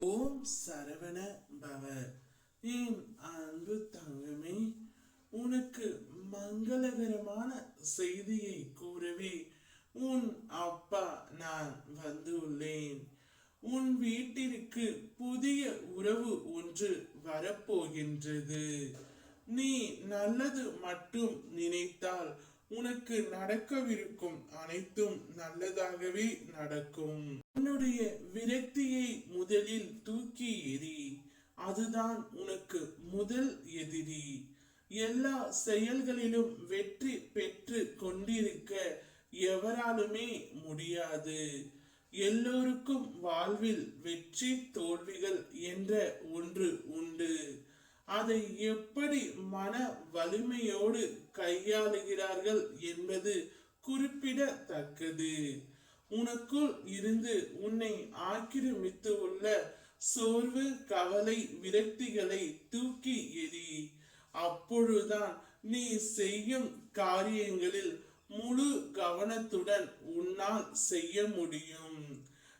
ஓம் சரவண பவ. என் அன்பு தங்கமே, உனக்கு மங்களகரமான செய்தியை கூறவே உன் அப்பா நான் வந்துள்ளேன். உன் வீட்டிற்கு புதிய உறவு ஒன்று வரப்போகின்றது. நீ நல்லது மட்டும் நினைத்தால் உனக்கு நடக்கவிருக்கும் அனைத்தும் நல்லதாகவே நடக்கும். உன்னுடைய விரக்தியை முதலில் தூக்கி எறி. அதுதான் உனக்கு முதல் எதிரி. எல்லா செயல்களிலும் வெற்றி பெற்று கொண்டிருக்க எவராலுமே முடியாது. எல்லோருக்கும் வாழ்வில் வெற்றி தோல்விகள் என்ற ஒன்று உண்டு. அதை எப்படி மன வலிமையோடு கையாளுகிறார்கள் என்பது குறிப்பிடத்தக்கது. உனக்குள் இருந்து உன்னை ஆக்கிரமித்து உள்ள சோர்வு, கவலை, விரக்திகளை தூக்கி எறி. அப்பொழுதுதான் நீ செய்யும் காரியங்களில் முழு கவனத்துடன் உன்னால் செய்ய முடியும்.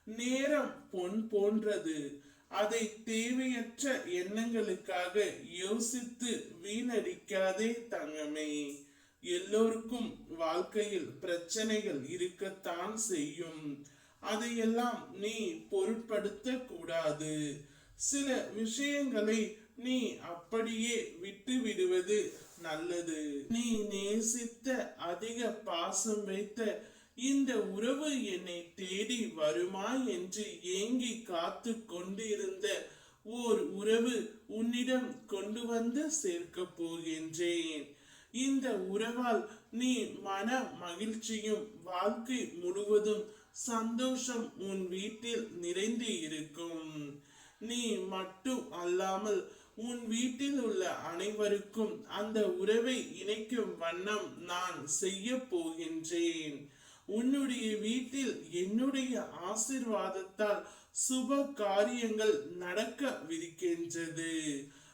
நேரம் பொன் போன்றது. அதை தேவையற்ற எண்ணங்களுக்காக யோசித்து வீணடிக்காதே தங்கமே. எல்லோருக்கும் வாழ்க்கையில் பிரச்சனைகள் இருக்கத்தான் செய்யும். அதையெல்லாம் நீ பொருட்படுத்த கூடாது. சில விஷயங்களை நீ அப்படியே விட்டு விடுவது நல்லது. நீ நேசித்த, அதிக பாசம் வைத்த இந்த உறவு என்னை தேடி வருமா என்று ஏங்கி காத்து கொண்டிருந்த ஓர் உறவு உன்னிடம் கொண்டு வந்து சேர்க்க போகின்றேன். இந்த உறவால் நீ மன மகிழ்ச்சியும் வாழ்க்கை முழுவதும் சந்தோஷம் உன் வீட்டில் நிறைந்து இருக்கும். நீ மட்டும் அல்லாமல் உன் வீட்டில் உள்ள அனைவருக்கும் அந்த உறவை இணைக்கும் வண்ணம் நான் செய்ய போகின்றேன். உன்னுடைய வீட்டில் என்னுடைய ஆசீர்வாதத்தால் சுப காரியங்கள் நடக்கவிருக்கின்றது.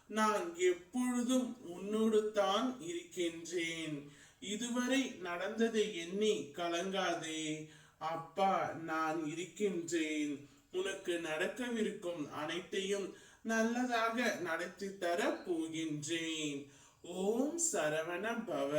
நான் எப்பொழுதும் உன்னோடு தான் இருக்கின்றேன். இதுவரை நடந்ததை எண்ணி கலங்காதே. அப்பா நான் இருக்கின்றேன். உனக்கு நடக்கவிருக்கும் அனைத்தையும் நல்லதாக நடத்தி தர போகின்றேன். ஓம் சரவண பவ.